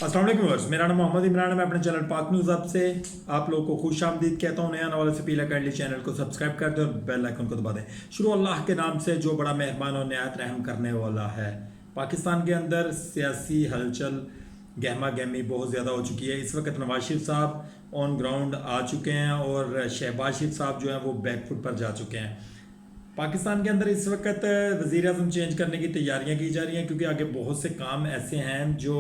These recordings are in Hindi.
अस्सलाम वालेकुम व्यूअर्स, मेरा नाम मोहम्मद इमरान है। मैं अपने चैनल पाक न्यूज़ हब से आप लोगों को खुश आमदीद कहता हूँ। नया आने वाले से पहले काइंडली चैनल को सब्सक्राइब कर दें और बेल आइकन को दबा दें। शुरू अल्लाह के नाम से जो बड़ा मेहरबान और नहायत रहम करने वाला है। पाकिस्तान के अंदर सियासी हलचल गहमा गहमी बहुत ज़्यादा हो चुकी है। इस वक्त नवाज शरीफ साहब ऑन ग्राउंड आ चुके हैं और शहबाज शरीफ साहब जो हैं वो बैकफुट पर जा चुके हैं। पाकिस्तान के अंदर इस वक्त वज़ीर आज़म चेंज करने की तैयारियां की जा रही हैं, क्योंकि आगे बहुत से काम ऐसे हैं जो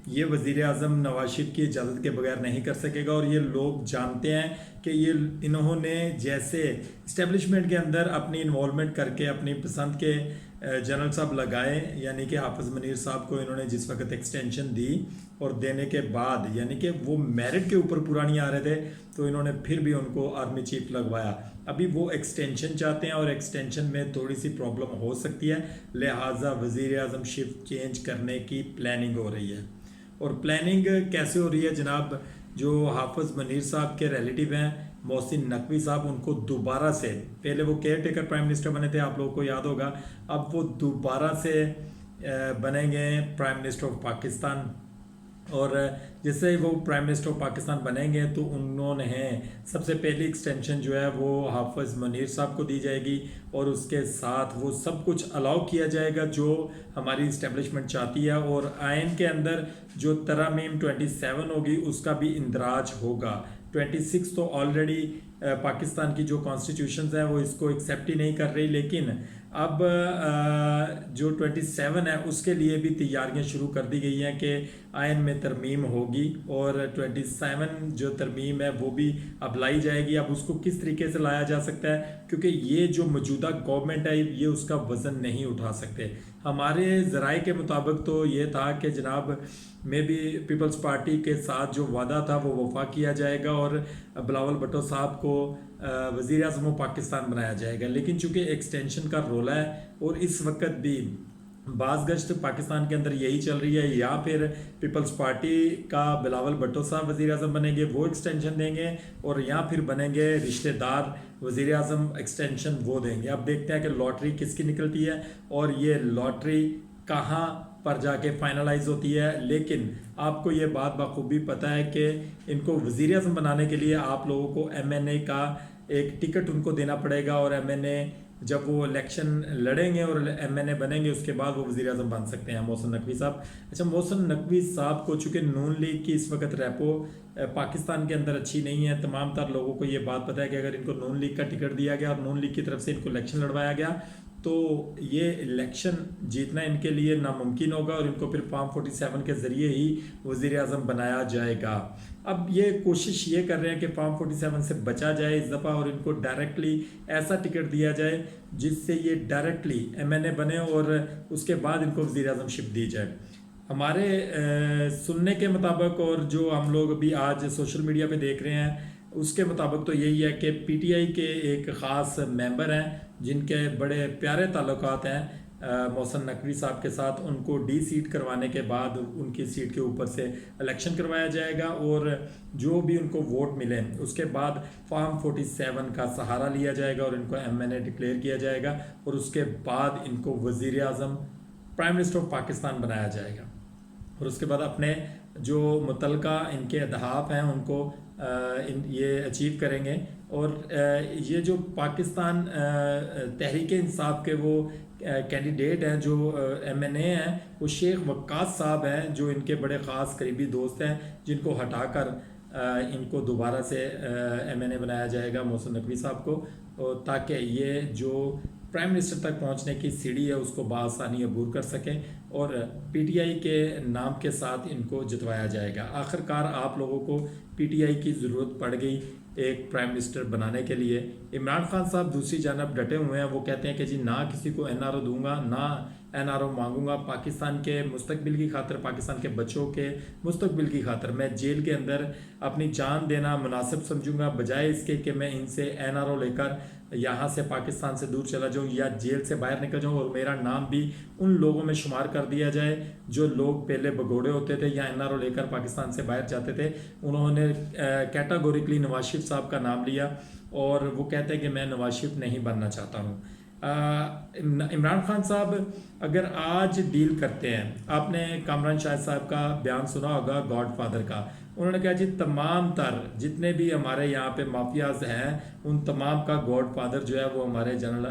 ये वज़ीर आज़म नवाज शरीफ की इजाज़त के बगैर नहीं कर सकेगा। और ये लोग जानते हैं कि ये इन्होंने जैसे इस्टेब्लिशमेंट के अंदर अपनी इन्वॉल्वमेंट करके अपनी पसंद के जनरल साहब लगाए, यानी कि हाफिज़ मनीर साहब को इन्होंने जिस वक्त एक्सटेंशन दी और देने के बाद यानी कि वो मेरिट के ऊपर पूरा नहीं आ रहे थे, तो इन्होंने फिर भी उनको आर्मी चीफ लगवाया। अभी वो एक्सटेंशन चाहते हैं और एक्सटेंशन में थोड़ी सी प्रॉब्लम हो सकती है, लिहाजा वज़ीर आज़म शिफ्ट चेंज करने की प्लानिंग हो रही है। और प्लानिंग कैसे हो रही है जनाब, जो हाफिज़ मनीर साहब के रिलेटिव हैं मोहसिन नकवी साहब, उनको दोबारा से, पहले वो केयर टेकर प्राइम मिनिस्टर बने थे, आप लोगों को याद होगा, अब वो दोबारा से बनेंगे प्राइम मिनिस्टर ऑफ पाकिस्तान। और जैसे वो प्राइम मिनिस्टर ऑफ पाकिस्तान बनेंगे तो उन्होंने सबसे पहली एक्सटेंशन जो है वो हाफिज़ मनीर साहब को दी जाएगी और उसके साथ वो सब कुछ अलाउ किया जाएगा जो हमारी इस्टेब्लिशमेंट चाहती है। और आइन के अंदर जो तरमीम 27 होगी उसका भी इंदराज होगा। 26 तो ऑलरेडी पाकिस्तान की जो कॉन्स्टिट्यूशंस है वो इसको एक्सेप्ट ही नहीं कर रही, लेकिन अब जो 27 है उसके लिए भी तैयारियां शुरू कर दी गई हैं कि आयन में तरमीम होगी और 27 जो तरमीम है वो भी अब लाई जाएगी। अब उसको किस तरीके से लाया जा सकता है, क्योंकि ये जो मौजूदा गवर्नमेंट है ये उसका वज़न नहीं उठा सकते। हमारे ज़राए के मुताबिक तो ये था कि जनाब में भी पीपल्स पार्टी के साथ जो वादा था वो वफा किया जाएगा और बिलावल भुट्टो साहब को वज़ीर आज़म पाकिस्तान बनाया जाएगा। लेकिन चूंकि एक्सटेंशन का रोला है और इस वक्त भी बाज़गश्त पाकिस्तान के अंदर यही चल रही है, या फिर पीपल्स पार्टी का बिलावल भुट्टो साहब वज़ीर आज़म बनेंगे, वो एक्सटेंशन देंगे, और या फिर बनेंगे रिश्तेदार वज़ीर आज़म एक्सटेंशन वो देंगे। अब देखते हैं कि लॉटरी किसकी निकलती है और ये लॉटरी कहाँ पर जाके फाइनलाइज होती है। लेकिन आपको ये बात बखूबी पता है कि इनको वज़ीर आज़म बनाने के लिए आप लोगों को MNA का एक टिकट उनको देना पड़ेगा, और MNA जब वो इलेक्शन लड़ेंगे और MNA बनेंगे उसके बाद वो वज़ीर आज़म बन सकते हैं मोहसिन नकवी साहब। अच्छा, मोहसिन नकवी साहब को चूँकि नून लीग की इस वक्त रेपो पाकिस्तान के अंदर अच्छी नहीं है, तमाम तर लोगों को ये बात पता है कि अगर इनको नून लीग का टिकट दिया गया और नून लीग की तरफ से इनको इलेक्शन लड़वाया गया तो ये इलेक्शन जीतना इनके लिए नामुमकिन होगा और इनको फिर फॉर्म 47 के ज़रिए ही वज़ीर आज़म बनाया जाएगा। अब ये कोशिश ये कर रहे हैं कि फॉर्म 47 से बचा जाए इस दफ़ा और इनको डायरेक्टली ऐसा टिकट दिया जाए जिससे ये डायरेक्टली MNA बने और उसके बाद इनको वज़ीर आज़म शिप दी जाए। हमारे सुनने के मुताबिक और जो हम लोग अभी आज सोशल मीडिया पे देख रहे हैं उसके मुताबिक तो यही है कि PTI के एक ख़ास मेंबर हैं जिनके बड़े प्यारे ताल्लुकात हैं मोहसिन नकवी साहब के साथ, उनको डी सीट करवाने के बाद उनकी सीट के ऊपर से इलेक्शन करवाया जाएगा और जो भी उनको वोट मिले उसके बाद फॉर्म 47 का सहारा लिया जाएगा और इनको MNA डिक्लेयर किया जाएगा और उसके बाद इनको वज़ीर आज़म प्राइम मिनिस्टर ऑफ पाकिस्तान बनाया जाएगा। और उसके बाद अपने जो मुतलका इनके अहदाफ हैं उनको ये अचीव करेंगे। और ये जो पाकिस्तान तहरीक इंसाफ के वो कैंडिडेट हैं जो MNA हैं वो शेख वक्कास साहब हैं, जो इनके बड़े ख़ास करीबी दोस्त हैं, जिनको हटाकर इनको दोबारा से MNA बनाया जाएगा मोहसिन नकवी साहब को, ताकि ये जो प्राइम मिनिस्टर तक पहुंचने की सीढ़ी है उसको बआसानी अबूर कर सकें और PTI के नाम के साथ इनको जितवाया जाएगा। आखिरकार आप लोगों को PTI की ज़रूरत पड़ गई एक प्राइम मिनिस्टर बनाने के लिए। इमरान खान साहब दूसरी जानब डटे हुए हैं, वो कहते हैं कि जी ना किसी को NRO दूंगा ना NRO मांगूंगा, पाकिस्तान के मुस्तकबिल की खातिर, पाकिस्तान के बच्चों के मुस्तकबिल की खातिर मैं जेल के अंदर अपनी जान देना मुनासिब समझूंगा, बजाय इसके कि मैं इनसे NRO लेकर यहाँ से पाकिस्तान से दूर चला जाऊँ या जेल से बाहर निकल जाऊँ और मेरा नाम भी उन लोगों में शुमार कर दिया जाए जो लोग पहले भगोड़े होते थे या NRO लेकर पाकिस्तान से बाहर जाते थे। उन्होंने कैटेगोरिकली नवाज शरीफ साहब का नाम लिया और वो कहते हैं कि मैं नवाज शरीफ नहीं बनना चाहता हूँ। इमरान खान साहब अगर आज डील करते हैं, आपने कामरान शाह साहब का बयान सुना होगा गॉड फादर का। उन्होंने कहा जी तमाम तर जितने भी हमारे यहाँ पे माफियाज हैं उन तमाम का गॉड फादर जो है वो हमारे जनरल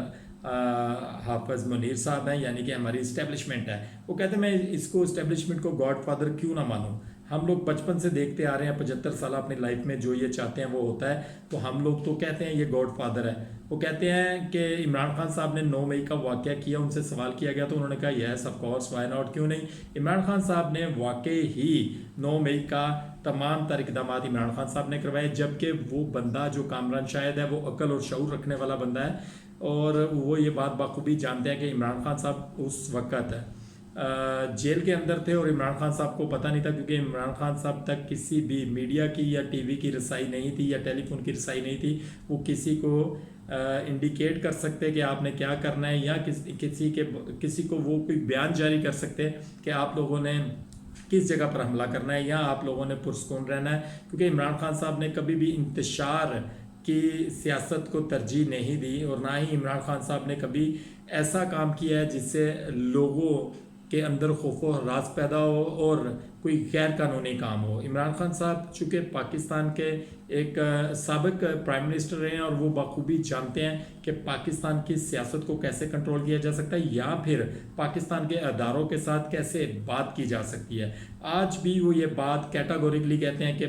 हाफिज मुनीर साहब हैं, यानी कि हमारी इस्टेब्लिशमेंट है। वो कहते हैं मैं इसको इस्टेब्लिशमेंट को गॉड फादर क्यों ना मानूं, हम लोग बचपन से देखते आ रहे हैं 75 साल अपनी लाइफ में जो ये चाहते हैं वो होता है, तो हम लोग तो कहते हैं ये गॉड फादर है। वो कहते हैं कि इमरान खान साहब ने 9 मई का वाक़या किया, उनसे सवाल किया गया तो उन्होंने कहा yes of course why not, क्यों नहीं। इमरान खान साहब ने वाकई ही 9 मई का तमाम तर इकदाम इमरान खान साहब ने करवाए, जबकि वो बंदा जो कामरान शाहिद है वो अकल और शऊर रखने वाला बंदा है और वो ये बात बखूबी जानते हैं कि इमरान खान साहब उस वक़्त जेल के अंदर थे और इमरान खान साहब को पता नहीं था, क्योंकि इमरान खान साहब तक किसी भी मीडिया की या टीवी की रसाई नहीं थी या टेलीफोन की रसाई नहीं थी। वो किसी को इंडिकेट कर सकते कि आपने क्या करना है, या किसी को वो कोई बयान जारी कर सकते कि आप लोगों ने किस जगह पर हमला करना है या आप लोगों ने पुरस्कून रहना है, क्योंकि इमरान खान साहब ने कभी भी इंतशार की सियासत को तरजीह नहीं दी और ना ही इमरान खान साहब ने कभी ऐसा काम किया है जिससे लोगों के अंदर खौफ व हरास पैदा हो और कोई गैर कानूनी काम हो। इमरान खान साहब चूँकि पाकिस्तान के एक साबिक प्राइम मिनिस्टर रहे हैं और वो बखूबी जानते हैं कि पाकिस्तान की सियासत को कैसे कंट्रोल किया जा सकता है या फिर पाकिस्तान के अदारों के साथ कैसे बात की जा सकती है। आज भी वो ये बात कैटागोरिकली कहते हैं कि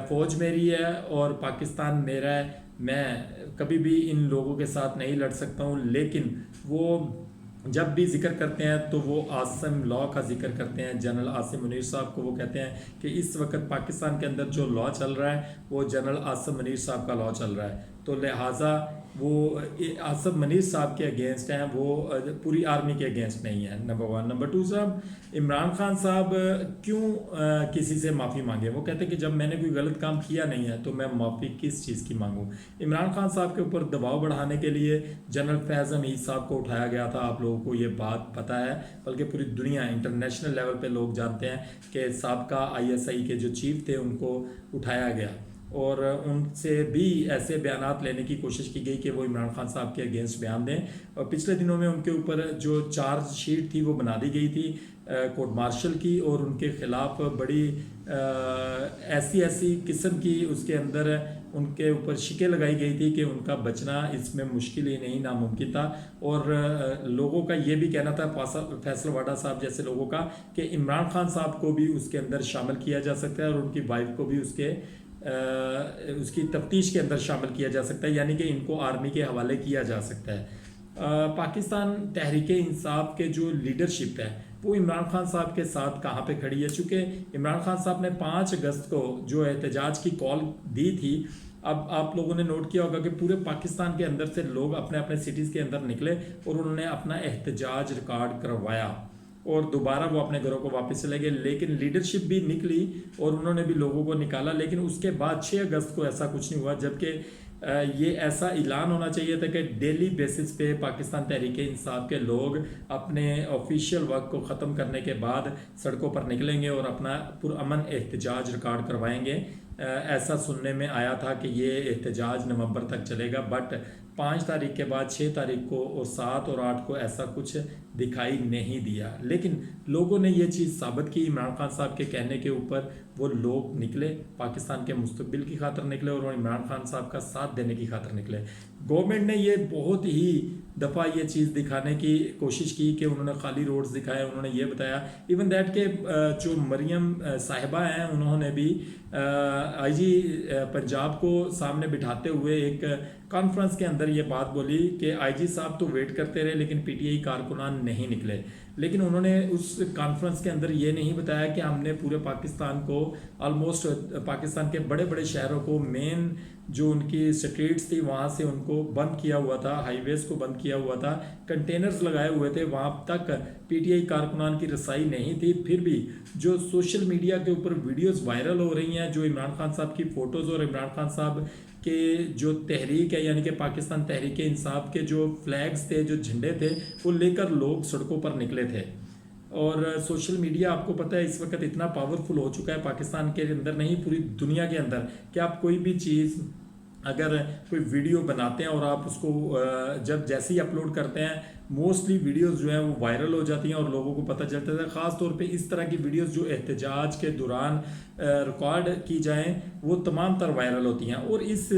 फ़ौज मेरी है और पाकिस्तान मेरा है, मैं कभी भी इन लोगों के साथ नहीं लड़ सकता हूँ। लेकिन वो जब भी जिक्र करते हैं तो वो आसिम लॉ का जिक्र करते हैं, जनरल आसिम मुनीर साहब को। वो कहते हैं कि इस वक्त पाकिस्तान के अंदर जो लॉ चल रहा है वो जनरल आसिम मुनीर साहब का लॉ चल रहा है, तो लिहाजा वो आसिम मुनीर साहब के अगेंस्ट हैं, वो पूरी आर्मी के अगेंस्ट नहीं है, नंबर 1। नंबर 2 साहब, इमरान खान साहब क्यों किसी से माफ़ी मांगे। वो कहते हैं कि जब मैंने कोई गलत काम किया नहीं है तो मैं माफ़ी किस चीज़ की मांगूँ। इमरान खान साहब के ऊपर दबाव बढ़ाने के लिए जनरल फैज़ हमीद साहब को उठाया गया था, आप लोगों को ये बात पता है, बल्कि पूरी दुनिया इंटरनेशनल लेवल पे लोग जानते हैं कि साबका ISI के जो चीफ थे उनको उठाया गया और उनसे भी ऐसे बयानात लेने की कोशिश की गई कि वो इमरान खान साहब के अगेंस्ट बयान दें। और पिछले दिनों में उनके ऊपर जो चार्जशीट थी वो बना दी गई थी कोर्ट मार्शल की, और उनके ख़िलाफ़ बड़ी ऐसी किस्म की उसके अंदर उनके ऊपर शिकें लगाई गई थी कि उनका बचना इसमें मुश्किल ही नहीं, नामुमकिन था। और लोगों का ये भी कहना था, फैसल वाडा साहब जैसे लोगों का, कि इमरान खान साहब को भी उसके अंदर शामिल किया जा सकता है और उनकी वाइफ को भी उसकी तफ्तीश के अंदर शामिल किया जा सकता है, यानी कि इनको आर्मी के हवाले किया जा सकता है। पाकिस्तान तहरीक इंसाफ के जो लीडरशिप है वो इमरान खान साहब के साथ कहाँ पे खड़ी है। चूँकि इमरान खान साहब ने 5 अगस्त को जो एहतजाज की कॉल दी थी, अब आप लोगों ने नोट किया होगा कि पूरे पाकिस्तान के अंदर से लोग अपने अपने सिटीज़ के अंदर निकले और उन्होंने अपना एहतजाज रिकॉर्ड करवाया और दोबारा वो अपने घरों को वापस चले गए। लेकिन लीडरशिप भी निकली और उन्होंने भी लोगों को निकाला, लेकिन उसके बाद 6 अगस्त को ऐसा कुछ नहीं हुआ, जबकि ये ऐसा ऐलान होना चाहिए था कि डेली बेसिस पे पाकिस्तान तहरीक इंसाफ के लोग अपने ऑफिशियल वर्क को ख़त्म करने के बाद सड़कों पर निकलेंगे और अपना पुरअमन एहतजाज रिकॉर्ड करवाएंगे। ऐसा सुनने में आया था कि ये एहतजाज नवंबर तक चलेगा, बट 5 तारीख के बाद 6 तारीख को और 7 और 8 को ऐसा कुछ दिखाई नहीं दिया। लेकिन लोगों ने ये चीज़ साबित की, इमरान खान साहब के कहने के ऊपर वो लोग निकले, पाकिस्तान के मुस्तकबिल की खातर निकले और इमरान खान साहब का साथ देने की खातर निकले। गवर्नमेंट ने ये बहुत ही दफ़ा ये चीज़ दिखाने की कोशिश की कि उन्होंने खाली रोड्स दिखाए, उन्होंने ये बताया इवन दैट के जो मरियम साहिबा हैं उन्होंने भी IG पंजाब को सामने बिठाते हुए एक कॉन्फ्रेंस के अंदर ये बात बोली कि IG साहब तो वेट करते रहे लेकिन PTI कारकुनान नहीं निकले। लेकिन उन्होंने उस कॉन्फ्रेंस के अंदर ये नहीं बताया कि हमने पूरे पाकिस्तान को, ऑलमोस्ट पाकिस्तान के बड़े बड़े शहरों को, मेन जो उनकी स्ट्रीट्स थी वहाँ से उनको बंद किया हुआ था, हाईवेज़ को बंद किया हुआ था, कंटेनर्स लगाए हुए थे, वहाँ तक PTI कारकुनान की रसाई नहीं थी। फिर भी जो सोशल मीडिया के ऊपर वीडियोस वायरल हो रही हैं, जो इमरान खान साहब की फ़ोटोज़ और इमरान खान साहब के जो तहरीक है यानी कि पाकिस्तान तहरीक इंसाफ के जो फ्लैग्स थे, जो झंडे थे, वो लेकर लोग सड़कों पर निकले थे। और सोशल मीडिया आपको पता है इस वक्त इतना पावरफुल हो चुका है पाकिस्तान के अंदर नहीं, पूरी दुनिया के अंदर, कि आप कोई भी चीज़ अगर कोई वीडियो बनाते हैं और आप उसको जब जैसे ही अपलोड करते हैं, मोस्टली वीडियोस जो हैं वो वायरल हो जाती हैं और लोगों को पता चलता है। ख़ास तौर पे इस तरह की वीडियोस जो एहतजाज के दौरान रिकॉर्ड की जाएं वो तमाम तर वायरल होती हैं। और इस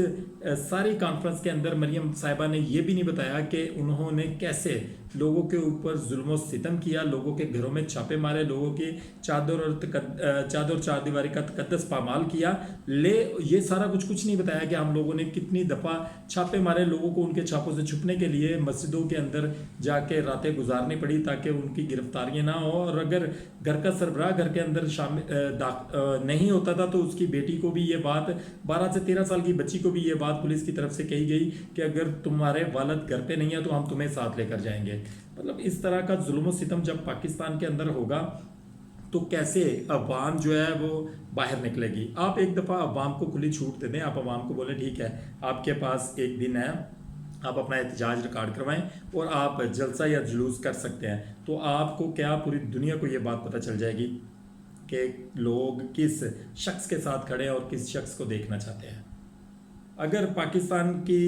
सारी कॉन्फ्रेंस के अंदर मरियम साहिबा ने ये भी नहीं बताया कि उन्होंने कैसे लोगों के ऊपर जुल्म सितम किया, लोगों के घरों में छापे मारे, लोगों की चादर चारदीवारी का तकद्दस पामाल किया। ये सारा कुछ नहीं बताया कि हम लोगों ने कितनी दफ़ा छापे मारे, लोगों को उनके छापों से छुपने के लिए मस्जिदों के अंदर जाके रातें गुजारनी पड़ी ताकि उनकी गिरफ्तारियां ना हो। और अगर घर का सरबराह घर के अंदर नहीं होता था तो उसकी बेटी को भी ये बात, 12 से 13 साल की बच्ची को भी ये बात पुलिस की तरफ से कही गई कि अगर तुम्हारे वालिद घर पे नहीं है तो हम तुम्हें साथ लेकर जाएंगे। मतलब इस तरह का जुल्म सितम जब पाकिस्तान के अंदर होगा तो कैसे अवाम जो है वो बाहर निकलेगी। आप एक दफ़ा अवाम को खुली छूट दे दें, आप अवाम को बोले ठीक है आपके पास एक दिन है, आप अपना एहतजाज रिकॉर्ड करवाएं और आप जलसा या जुलूस कर सकते हैं, तो आपको क्या पूरी दुनिया को ये बात पता चल जाएगी कि लोग किस शख्स के साथ खड़े हैं और किस शख्स को देखना चाहते हैं। अगर पाकिस्तान की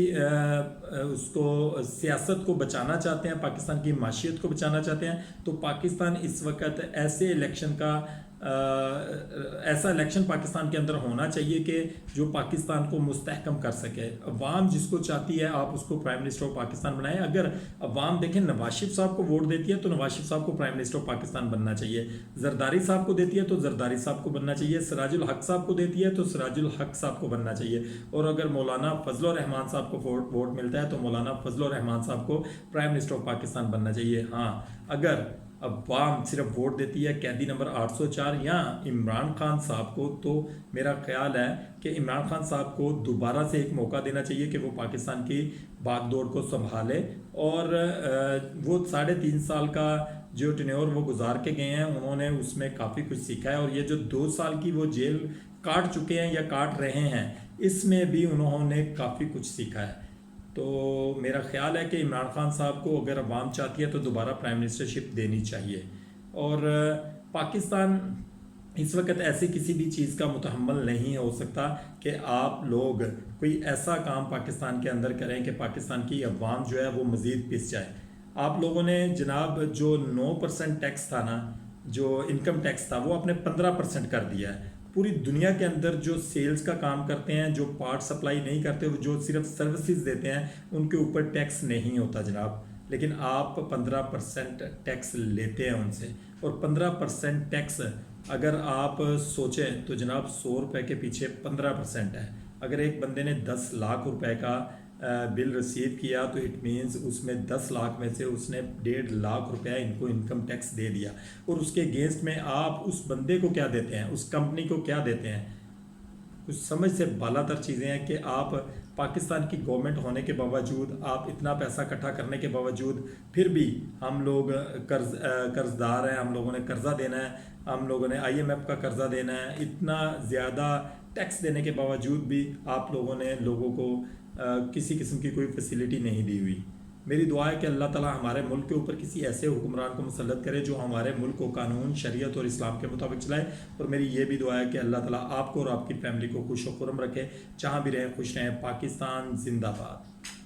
उसको सियासत को बचाना चाहते हैं, पाकिस्तान की माशियत को बचाना चाहते हैं, तो पाकिस्तान इस वक्त ऐसे इलेक्शन का ऐसा इलेक्शन पाकिस्तान के अंदर होना चाहिए कि जो पाकिस्तान को मुस्तहकम कर सके। अवाम जिसको चाहती है आप उसको प्राइम मिनिस्टर ऑफ पाकिस्तान बनाएं। अगर अवाम देखें नवाज शरीफ साहब को वोट देती है तो नवाज शरीफ साहब को प्राइम मिनिस्टर ऑफ पाकिस्तान बनना चाहिए, जरदारी साहब को देती है तो जरदारी साहब को बनना चाहिए, सिराजुल हक साहब को देती है तो सिराजुल हक साहब को बनना चाहिए। और अगर मौलाना फजल रहमान साहब को वोट मिलता है तो मौलाना फजल रहमान साहब को प्राइम मिनिस्टर ऑफ पाकिस्तान बनना चाहिए। हाँ, अगर अवाम सिर्फ वोट देती है कैदी नंबर 804 या इमरान खान साहब को, तो मेरा ख्याल है कि इमरान खान साहब को दोबारा से एक मौका देना चाहिए कि वो पाकिस्तान की बागडोर को संभाले। और वो 3.5 साल का जो टेन्योर वो गुजार के गए हैं, उन्होंने उसमें काफ़ी कुछ सीखा है। और ये जो 2 साल की वो जेल काट चुके हैं या काट रहे हैं, इसमें भी उन्होंने काफ़ी कुछ सीखा है। तो मेरा ख्याल है कि इमरान खान साहब को अगर अवाम चाहती है तो दोबारा प्राइम मिनिस्टरशिप देनी चाहिए। और पाकिस्तान इस वक्त ऐसे किसी भी चीज़ का मुतहम्मल नहीं हो सकता कि आप लोग कोई ऐसा काम पाकिस्तान के अंदर करें कि पाकिस्तान की अवाम जो है वो मज़ीद पिस जाए। आप लोगों ने जनाब जो 9% टैक्स था ना, जो इनकम टैक्स था, वो आपने 15% कर दिया है। पूरी दुनिया के अंदर जो सेल्स का काम करते हैं, जो पार्ट सप्लाई नहीं करते, जो सिर्फ सर्विसेज देते हैं, उनके ऊपर टैक्स नहीं होता जनाब। लेकिन आप 15% टैक्स लेते हैं उनसे। और 15% टैक्स अगर आप सोचें तो जनाब 100 रुपये के पीछे 15% है। अगर एक बंदे ने 10 लाख रुपए का बिल रिसीव किया तो इट मीन्स उसमें 10 लाख में से उसने 1.5 लाख रुपया इनको इनकम टैक्स दे दिया। और उसके अगेंस्ट में आप उस बंदे को क्या देते हैं, उस कंपनी को क्या देते हैं? कुछ समझ से बालातर चीज़ें हैं कि आप पाकिस्तान की गवर्नमेंट होने के बावजूद, आप इतना पैसा इकट्ठा करने के बावजूद, फिर भी हम लोग कर्जदार हैं, हम लोगों ने कर्जा देना है, हम लोगों ने IMF का कर्जा देना है। इतना ज़्यादा टैक्स देने के बावजूद भी आप लोगों ने लोगों को किसी किस्म की कोई फैसिलिटी नहीं दी हुई। मेरी दुआ है कि अल्लाह ताला हमारे मुल्क के ऊपर किसी ऐसे हुक्मरान को मुसल्लत करे जो हमारे मुल्क को कानून, शरीयत और इस्लाम के मुताबिक चलाए। और मेरी ये भी दुआ है कि अल्लाह ताला आपको और आपकी फैमिली को खुश व खुर्रम रखे, जहाँ भी रहें खुश रहें। पाकिस्तान जिंदाबाद।